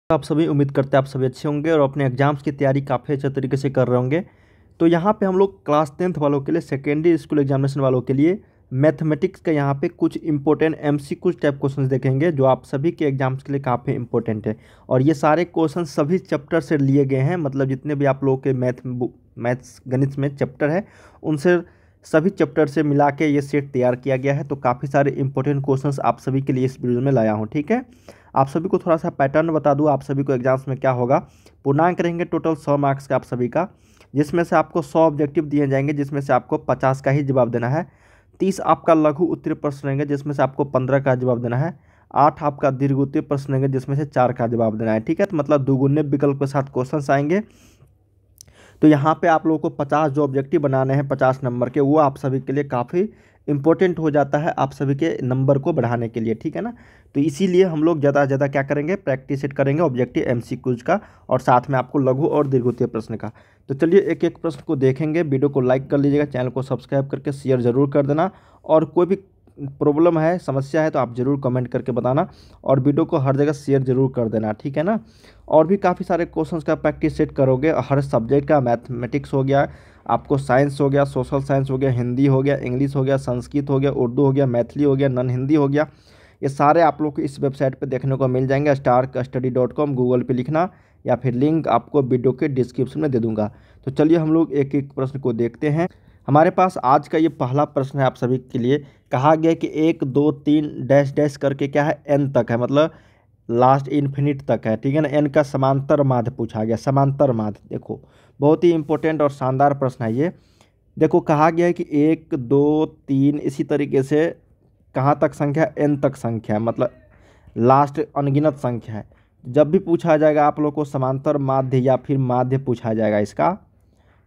आप सभी उम्मीद करते हैं आप सभी अच्छे होंगे और अपने एग्जाम्स की तैयारी काफ़ी अच्छे तरीके से कर रहे होंगे। तो यहाँ पे हम लोग क्लास 10th वालों के लिए, सेकेंडरी स्कूल एग्जामिनेशन वालों के लिए मैथमेटिक्स का यहाँ पे कुछ इंपॉर्टेंट एमसीक्यू टाइप क्वेश्चंस देखेंगे जो आप सभी के एग्जाम्स के लिए काफ़ी इंपॉर्टेंट है। और ये सारे क्वेश्चन सभी चैप्टर से लिए गए हैं, मतलब जितने भी आप लोगों के मैथ्स गणित में चैप्टर है उनसे सभी चैप्टर से मिला के ये सेट तैयार किया गया है। तो काफ़ी सारे इंपॉर्टेंट क्वेश्चंस आप सभी के लिए इस वीडियो में लाया हूँ। ठीक है, आप सभी को थोड़ा सा पैटर्न बता दूँ, आप सभी को एग्जाम्स में क्या होगा। पूर्णांक रहेंगे टोटल 100 मार्क्स का आप सभी का, जिसमें से आपको 100 ऑब्जेक्टिव दिए जाएंगे, जिसमें से आपको 50 का ही जवाब देना है। 30 आपका लघु उत्तरीय प्रश्न रहेंगे, जिसमें से आपको 15 का जवाब देना है। 8 आपका दीर्घ उत्तरीय प्रश्न रहेंगे, जिसमें से 4 का जवाब देना है। ठीक है, तो मतलब दुगुने विकल्प के साथ क्वेश्चन आएंगे। तो यहाँ पे आप लोगों को 50 जो ऑब्जेक्टिव बनाने हैं 50 नंबर के, वो आप सभी के लिए काफ़ी इंपॉर्टेंट हो जाता है आप सभी के नंबर को बढ़ाने के लिए। ठीक है ना, तो इसीलिए हम लोग ज़्यादा से ज़्यादा क्या करेंगे, प्रैक्टिस सेट करेंगे ऑब्जेक्टिव एमसीक्यूज का, और साथ में आपको लघु और दीर्घोत्तरीय प्रश्न का। तो चलिए एक एक प्रश्न को देखेंगे। वीडियो को लाइक कर लीजिएगा, चैनल को सब्सक्राइब करके शेयर ज़रूर कर देना, और कोई भी प्रॉब्लम है, समस्या है तो आप ज़रूर कमेंट करके बताना, और वीडियो को हर जगह शेयर ज़रूर कर देना। ठीक है ना, और भी काफ़ी सारे क्वेश्चंस का प्रैक्टिस सेट करोगे हर सब्जेक्ट का। मैथमेटिक्स हो गया, आपको साइंस हो गया, सोशल साइंस हो गया, हिंदी हो गया, इंग्लिश हो गया, संस्कृत हो गया, उर्दू हो गया, मैथिली हो गया, नॉन हिंदी हो गया, ये सारे आप लोग को इस वेबसाइट पे देखने को मिल जाएंगे। starkstudy.com गूगल पे लिखना, या फिर लिंक आपको वीडियो के डिस्क्रिप्शन में दे दूंगा। तो चलिए हम लोग एक एक प्रश्न को देखते हैं। हमारे पास आज का ये पहला प्रश्न है आप सभी के लिए। कहा गया कि 1 2 3 डैश डैश करके क्या है, एन तक है, मतलब लास्ट इन्फिनिट तक है। ठीक है ना, एन का समांतर माध्य पूछा गया। समांतर माध्य देखो, बहुत ही इंपॉर्टेंट और शानदार प्रश्न है ये। देखो कहा गया है कि 1 2 3 इसी तरीके से कहाँ तक संख्या, एन तक संख्या है, मतलब लास्ट अनगिनत संख्या है। जब भी पूछा जाएगा आप लोग को समांतर माध्य या फिर माध्य पूछा जाएगा इसका,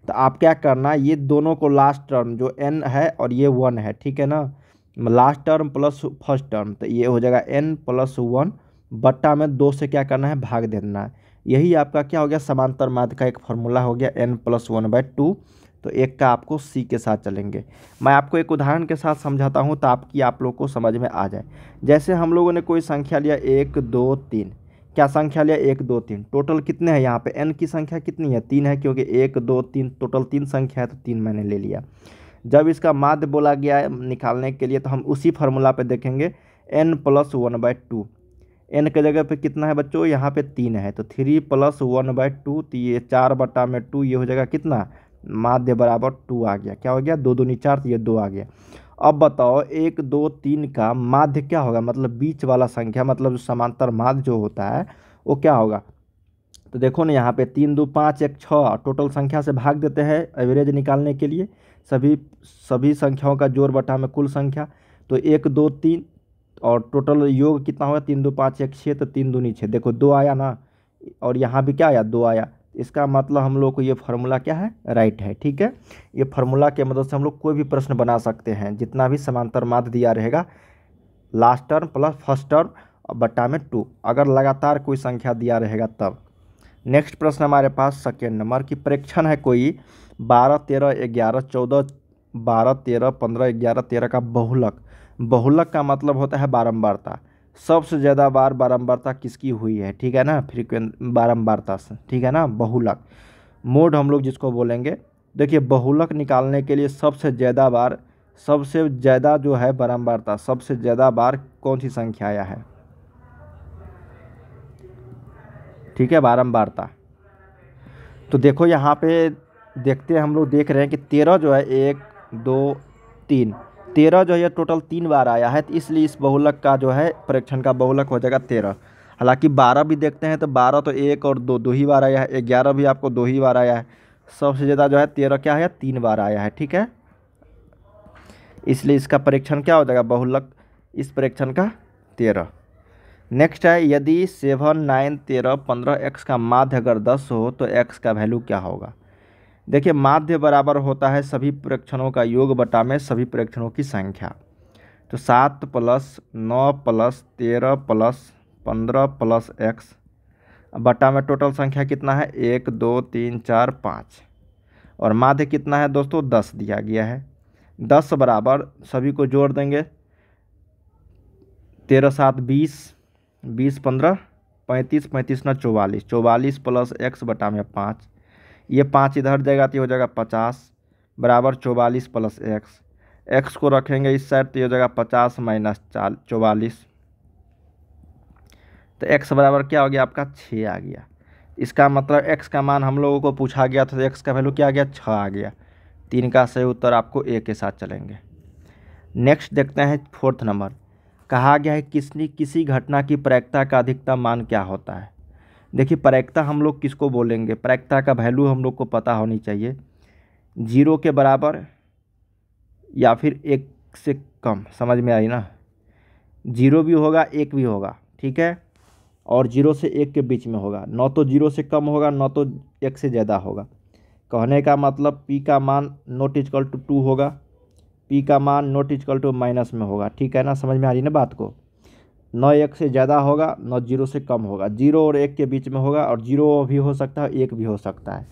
तो आप क्या करना, ये दोनों को लास्ट टर्म जो एन है और ये 1 है, ठीक है ना, last term plus first term, तो ये हो जाएगा n + 1 बट्टा में 2 से क्या करना है, भाग देना है। यही आपका क्या हो गया, समांतर माध्य का एक फार्मूला हो गया, n + 1/2। तो एक का आपको c के साथ चलेंगे। मैं आपको एक उदाहरण के साथ समझाता हूँ ताकि आप लोग को समझ में आ जाए। जैसे हम लोगों ने कोई संख्या लिया 1 2 3, क्या संख्या लिया 1 2 3, टोटल कितने हैं यहाँ पे, n की संख्या कितनी है, 3 है, क्योंकि 1 2 3 टोटल 3 संख्या है, तो 3 मैंने ले लिया। जब इसका माध्य बोला गया है निकालने के लिए, तो हम उसी फार्मूला पे देखेंगे, n + 1/2। n के जगह पे कितना है बच्चों, यहाँ पे 3 है, तो 3 + 1/2, तो ये 4/2, ये हो जाएगा कितना, माध्य बराबर 2 आ गया। क्या हो गया, 2 दूनी 4, तो ये 2 आ गया। अब बताओ 1 2 3 का माध्य क्या होगा, मतलब बीच वाला संख्या, मतलब समांतर माध्य जो होता है वो क्या होगा। तो देखो ना, यहाँ पे 3 2 5 1 6 टोटल संख्या से भाग देते हैं एवरेज निकालने के लिए, सभी संख्याओं का जोड़ बटा में कुल संख्या। तो 1 2 3 और टोटल योग कितना होगा, 3 2 5 1 6, तो 3 दूनी 6, देखो 2 आया ना, और यहाँ भी क्या आया, 2 आया। इसका मतलब हम लोग को ये फार्मूला क्या है, राइट है। ठीक है, ये फार्मूला के मदद से हम लोग कोई भी प्रश्न बना सकते हैं, जितना भी समांतर माध्य दिया रहेगा, last term plus first term बट्टा में 2, अगर लगातार कोई संख्या दिया रहेगा तब। नेक्स्ट प्रश्न हमारे पास सेकेंड नंबर की, प्रेक्षण है कोई 12 13 11 14 12 13 15 11 13 का बहुलक। बहुलक का मतलब होता है बारंबारता, सबसे ज़्यादा बार बारंबारता किसकी हुई है, ठीक है ना, फ्रीक्वेंट बारंबारता से, ठीक है ना, बहुलक मोड हम लोग जिसको बोलेंगे। देखिए बहुलक निकालने के लिए सबसे ज़्यादा जो है बारंबारता, सबसे ज़्यादा बार कौन सी संख्या आया है, ठीक है, बारंबारता। तो देखो यहाँ पे देखते हैं, हम लोग देख रहे हैं कि 13 जो है 1 2 3, 13 जो है टोटल 3 बार आया है, तो इसलिए इस बहुलक का जो है प्रेक्षण का बहुलक हो जाएगा 13। हालांकि 12 भी देखते हैं तो 12 तो 1 और 2 दो ही बार आया है, 11 भी आपको 2 ही बार आया है, सबसे ज़्यादा जो है 13 क्या है, 3 बार आया है। ठीक है, इसलिए इसका परीक्षण क्या हो जाएगा, बहुलक इस परीक्षण का 13। नेक्स्ट है, यदि 7 9 13 15 x का माध्य अगर 10 हो तो x का वैल्यू क्या होगा। देखिए माध्य बराबर होता है सभी प्रेक्षणों का योग बटा में सभी प्रेक्षणों की संख्या। तो 7 + 9 + 13 + 15 + x बटा में टोटल संख्या कितना है, 1 2 3 4 5, और माध्य कितना है दोस्तों, 10 दिया गया है। 10 बराबर सभी को जोड़ देंगे, 13 7 20 20 15 35 35 ना 44, 44 प्लस एक्स बटा में 5, ये 5 इधर जाएगा तो ये हो जाएगा 50 बराबर 44 प्लस एक्स, एक्स को रखेंगे इस साइड तो ये हो जाएगा 50 माइनस 44, तो एक्स बराबर क्या हो गया आपका 6 आ गया। इसका मतलब एक्स का मान हम लोगों को पूछा गया था तो एक्स का वैल्यू क्या आ गया 6 आ गया। 3 का सही उत्तर आपको ए के साथ चलेंगे। नेक्स्ट देखते हैं 4th नंबर। कहा गया है किसी घटना की प्रायिकता का अधिकतम मान क्या होता है। देखिए प्रायिकता हम लोग किसको बोलेंगे, प्रायिकता का वैल्यू हम लोग को पता होनी चाहिए, 0 के बराबर या फिर 1 से कम, समझ में आई ना। 0 भी होगा 1 भी होगा, ठीक है, और 0 से 1 के बीच में होगा, न तो 0 से कम होगा न तो 1 से ज़्यादा होगा। कहने का मतलब P का मान नॉट इक्वल टू 2 होगा, P का मान नॉट इक्वल टू माइनस में होगा, ठीक है ना, समझ में आ रही ना बात को। न 1 से ज़्यादा होगा न 0 से कम होगा, 0 और 1 के बीच में होगा, और 0 भी हो सकता है 1 भी हो सकता है।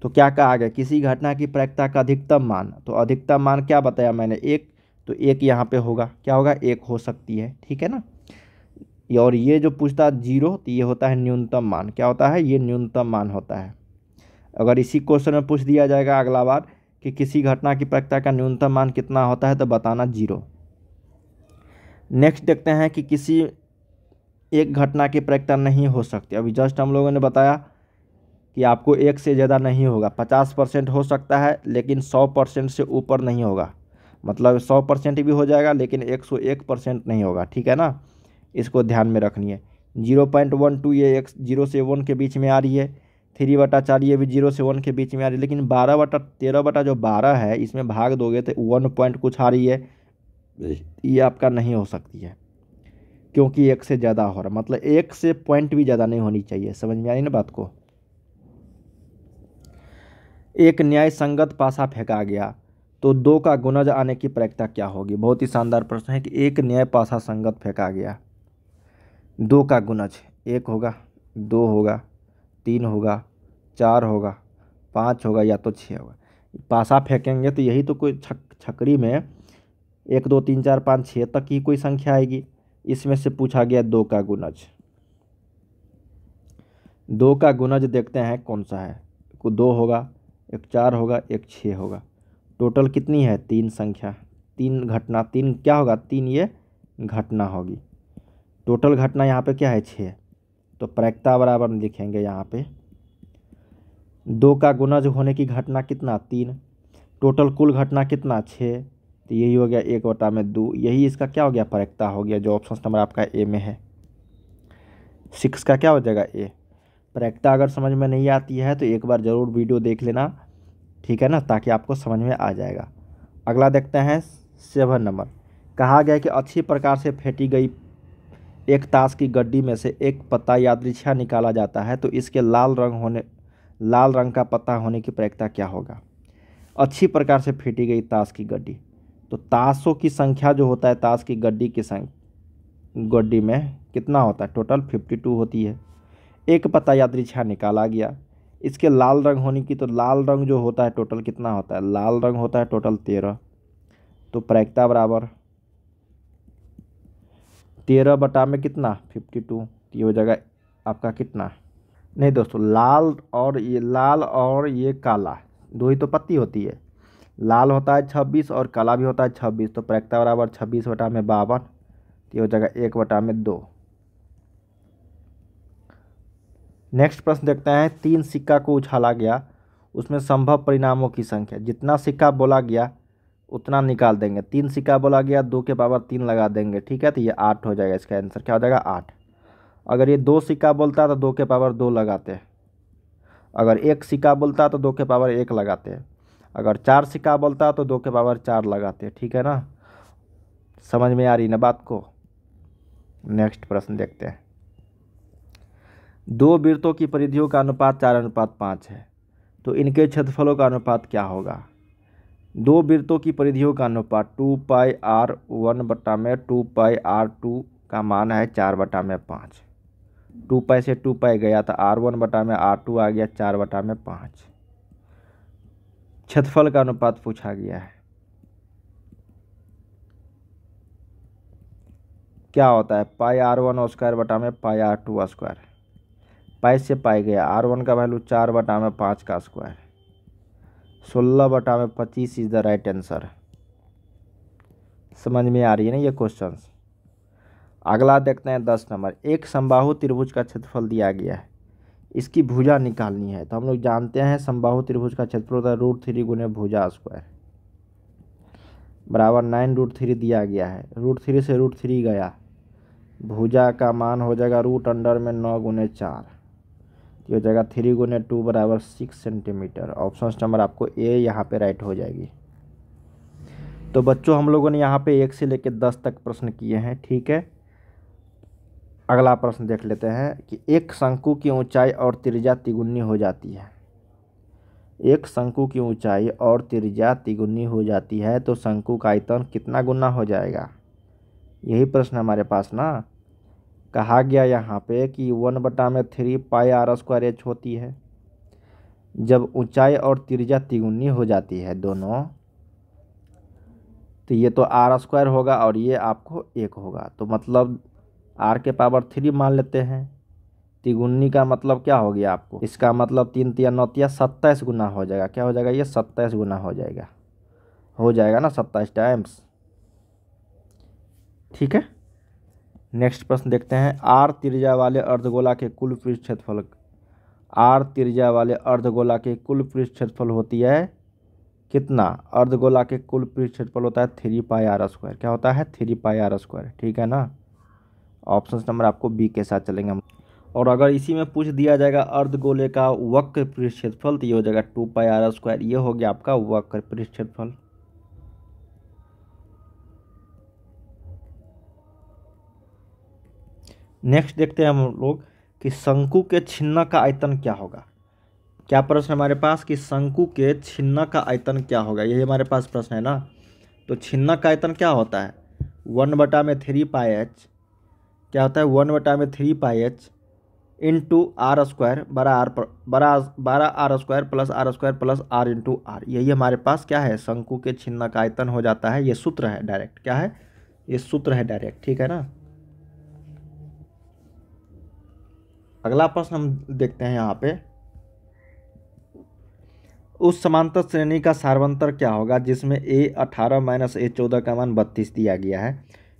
तो क्या कहा गया, किसी घटना की प्रायिकता का अधिकतम मान, तो अधिकतम मान क्या बताया मैंने 1, तो 1 यहाँ पे होगा, क्या होगा 1 हो सकती है, ठीक है ना। और ये जो पूछता है 0 तो ये होता है न्यूनतम मान, क्या होता है ये न्यूनतम मान होता है। अगर इसी क्वेश्चन में पूछ दिया जाएगा अगला बार कि किसी घटना की प्रायिकता का न्यूनतम मान कितना होता है तो बताना 0। नेक्स्ट देखते हैं कि किसी एक घटना की प्रायिकता नहीं हो सकती। अभी जस्ट हम लोगों ने बताया कि आपको 1 से ज़्यादा नहीं होगा, 50% हो सकता है लेकिन 100% से ऊपर नहीं होगा, मतलब 100% भी हो जाएगा लेकिन 101% नहीं होगा, ठीक है ना, इसको ध्यान में रखनी है। 0.12 ये एक 0 से 1 के बीच में आ रही है, 3/4 ये भी 0 से 1 के बीच में आ रही है, लेकिन 12/13 जो 12 है इसमें भाग दोगे तो 1 पॉइंट कुछ आ रही है, ये आपका नहीं हो सकती है क्योंकि 1 से ज़्यादा हो रहा, मतलब 1 से पॉइंट भी ज़्यादा नहीं होनी चाहिए, समझ में आई ना बात को। एक न्याय संगत पासा फेंका गया तो 2 का गुणज आने की प्रायिकता क्या होगी। बहुत ही शानदार प्रश्न है कि एक न्याय पासा संगत फेंका गया, 2 का गुणज 1 होगा, 2 होगा, 3 होगा, 4 होगा, 5 होगा या तो 6 होगा। पासा फेंकेंगे तो यही तो कोई छकड़ी में 1 2 3 4 5 6 तक की कोई संख्या आएगी, इसमें से पूछा गया 2 का गुणज। 2 का गुणज देखते हैं कौन सा है, 2 होगा, एक 4 होगा, एक 6 होगा, टोटल कितनी है 3 संख्या, 3 घटना, 3 क्या होगा 3 ये घटना होगी, टोटल घटना यहाँ पे क्या है 6, तो प्रायिकता बराबर लिखेंगे यहाँ पे 2 का गुणज होने की घटना कितना 3, टोटल कुल घटना कितना 6, तो यही हो गया 1/2, यही इसका क्या हो गया प्रायिकता हो गया, जो ऑप्शन नंबर आपका ए में है 6 का क्या हो जाएगा ए। प्रायिकता अगर समझ में नहीं आती है तो एक बार ज़रूर वीडियो देख लेना, ठीक है ना, ताकि आपको समझ में आ जाएगा। अगला देखते हैं 7 नंबर। कहा गया कि अच्छी प्रकार से फेंटी गई एक ताश की गड्डी में से एक पत्ता यादृच्छा निकाला जाता है तो इसके लाल रंग का पत्ता होने की प्रायिकता क्या होगा। अच्छी प्रकार से फेंटी गई ताश की गड्डी, तो ताशों की संख्या जो होता है ताश की गड्डी में कितना होता है, टोटल 52 होती है। एक पत्ता यादृच्छा निकाला गया, इसके लाल रंग होने की, तो लाल रंग जो होता है टोटल कितना होता है, लाल रंग होता है टोटल 13, तो प्रायिकता बराबर 13 बटा में कितना 52, ये हो जाएगा आपका कितना, नहीं दोस्तों लाल और ये काला दो ही तो पत्ती होती है, लाल होता है 26 और काला भी होता है 26, तो प्रायिकता बराबर 26 बटा में 52, ये हो जाएगा 1 बटा में 2। नेक्स्ट प्रश्न देखते हैं 3 सिक्का को उछाला गया, उसमें संभव परिणामों की संख्या, जितना सिक्का बोला गया उतना निकाल देंगे, 3 सिक्का बोला गया 2 के पावर 3 लगा देंगे, ठीक है, तो ये 8 हो जाएगा, इसका आंसर क्या हो जाएगा 8। अगर ये 2 सिक्का बोलता तो 2 के पावर 2 लगाते, अगर 1 सिक्का बोलता तो 2 के पावर 1 लगाते, अगर 4 सिक्का बोलता तो 2 के पावर 4 लगाते, ठीक है ना, समझ में आ रही ना बात को। नेक्स्ट प्रश्न देखते हैं 2 वृत्तों की परिधियों का अनुपात 4:5 है तो इनके क्षेत्रफलों का अनुपात क्या होगा। 2 वृत्तों की परिधियों का अनुपात 2πr1 बटा में 2πr2 का मान है 4/5, 2π से 2π गया था r1 बटा में r2 आ गया 4/5, क्षेत्रफल का अनुपात पूछा गया है। क्या होता है, पाई r1 स्क्वायर बटा में पाई r2 स्क्वायर। पाई से पाई गया, r1 का वैल्यू 4 बटा में 5 का स्क्वायर, 16 बटा में 25 इज द राइट आंसर। समझ में आ रही है ना ये क्वेश्चंस। अगला देखते हैं 10 नंबर। एक समबाहु त्रिभुज का क्षेत्रफल दिया गया है, इसकी भुजा निकालनी है। तो हम लोग जानते हैं समबाहु त्रिभुज का क्षेत्रफल होता है √3 गुने भुजा स्क्वायर बराबर 9√3 दिया गया है। √3 से √3 गया, भुजा का मान हो जाएगा √9 गुने 4, ये हो जाएगा 3 गुने 2 बराबर 6 सेंटीमीटर। ऑप्शन नंबर आपको ए यहाँ पे राइट हो जाएगी। तो बच्चों हम लोगों ने यहाँ पे 1 से लेकर 10 तक प्रश्न किए हैं, ठीक है। अगला प्रश्न देख लेते हैं कि एक शंकु की ऊंचाई और त्रिज्या तिगुनी हो जाती है। एक शंकु की ऊंचाई और त्रिज्या तिगुनी हो जाती है तो शंकु का आयतन कितना गुना हो जाएगा, यही प्रश्न हमारे पास ना। कहा गया यहाँ पे कि 1/3 पाई r स्क्वायर एच होती है। जब ऊंचाई और त्रिज्या तिगुनी हो जाती है दोनों, तो ये तो r स्क्वायर होगा और ये आपको 1 होगा, तो मतलब r के पावर 3 मान लेते हैं। तिगुनी का मतलब क्या हो गया आपको, इसका मतलब 3 तिया 9 तिया 27 गुना हो जाएगा। क्या हो जाएगा, ये 27 गुना हो जाएगा ना, 27 टाइम्स, ठीक है। नेक्स्ट प्रश्न देखते हैं। r त्रिज्या वाले अर्धगोला के कुल पृष्ठ क्षेत्रफल, r त्रिज्या वाले अर्धगोला के कुल पृष्ठ क्षेत्रफल होती है कितना, अर्धगोला के कुल पृष्ठ क्षेत्रफल होता है 3 पाई r स्क्वायर। क्या होता है, 3 पाई r स्क्वायर, ठीक है ना। ऑप्शन नंबर आपको बी के साथ चलेंगे हम। और अगर इसी में पूछ दिया जाएगा अर्धगोले का वक्र पृष्ठ क्षेत्रफल, तो ये हो जाएगा 2 पाई r स्क्वायर। ये हो गया आपका वक्र पृष्ठ क्षेत्रफल। नेक्स्ट देखते हैं हम लोग कि शंकु के छिन्न का आयतन क्या होगा। क्या प्रश्न हमारे पास कि शंकु के छिन्न का आयतन क्या होगा, यही हमारे पास प्रश्न है ना। तो छिन्न का आयतन क्या होता है, 1/3 पाई एच, क्या होता है 1/3 पाई एच इंटू r स्क्वायर बड़ा r square plus r square plus r into r। यही हमारे पास क्या है, शंकु के छिन्न का आयतन हो जाता है। ये सूत्र है डायरेक्ट, क्या है, ये सूत्र है डायरेक्ट, ठीक है ना। अगला प्रश्न हम देखते हैं यहाँ पे, उस समांतर श्रेणी का सार्वंतर क्या होगा जिसमें a18 माइनस a14 का मान 32 दिया गया है।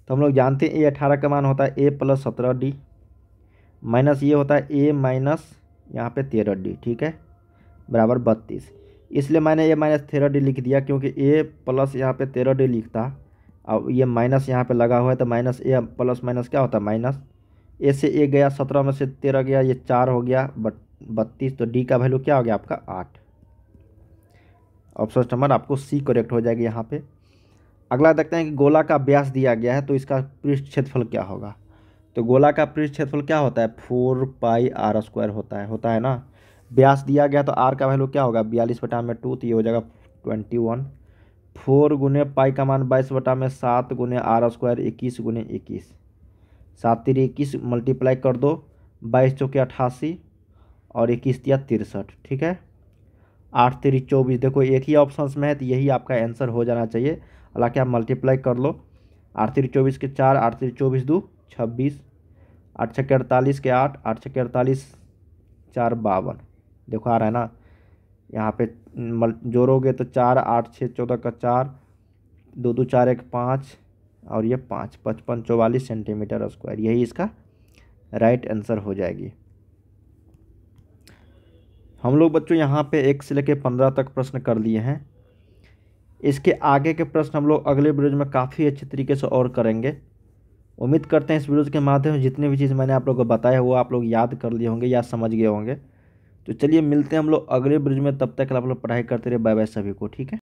तो हम लोग जानते हैं a18 का मान होता है a प्लस 17d माइनस ये होता है a माइनस यहाँ पे 13d, ठीक है, बराबर 32। इसलिए मैंने a माइनस 13d लिख दिया क्योंकि a प्लस यहाँ पे 13d लिखता, अब ये माइनस यहाँ पे लगा हुआ है तो माइनस a प्लस माइनस क्या होता है माइनस, a से a गया, 17 में से 13 गया, ये 4 हो गया 32, तो d का वैल्यू क्या हो गया आपका 8। ऑप्शन नंबर आपको सी करेक्ट हो जाएगी यहाँ पे। अगला देखते हैं कि गोला का व्यास दिया गया है तो इसका पृष्ठ क्षेत्रफल क्या होगा। तो गोला का पृष्ठ क्षेत्रफल क्या होता है, 4 पाई r स्क्वायर होता है ना। व्यास दिया गया तो r का वैल्यू क्या होगा 42/2, तो ये हो जाएगा 21। 4 गुने पाई का मान 22/7 गुने r स्क्वायर 21 गुने 21, 7 3 21 मल्टीप्लाई कर दो, 22 चौके 88 और 21 दिया 63, ठीक है। 8 3 24, देखो एक ही ऑप्शन में है तो यही आपका आंसर हो जाना चाहिए। हालांकि आप मल्टीप्लाई कर लो, 8 3 24 के 4, 8 3 24 2 26, 8 6 48 के 8, 8 6 48 4 52, देखो आ रहा है ना। यहाँ पे जोड़ोगे तो 4 8 6 14 का 4, 2 2 4 1 5 और ये 5 55 44 सेंटीमीटर स्क्वायर, यही इसका राइट आंसर हो जाएगी। हम लोग बच्चों यहाँ पे 1 से लेकर 15 तक प्रश्न कर लिए हैं। इसके आगे के प्रश्न हम लोग अगले वीडियो में काफ़ी अच्छे तरीके से और करेंगे। उम्मीद करते हैं इस वीडियो के माध्यम से जितने भी चीज़ मैंने आप लोगों को बताया हुआ आप लोग याद कर लिए होंगे या समझ गए होंगे। तो चलिए मिलते हैं हम लोग अगले वीडियो में, तब तक आप लोग पढ़ाई करते रहे। बाय बाय सभी को, ठीक है।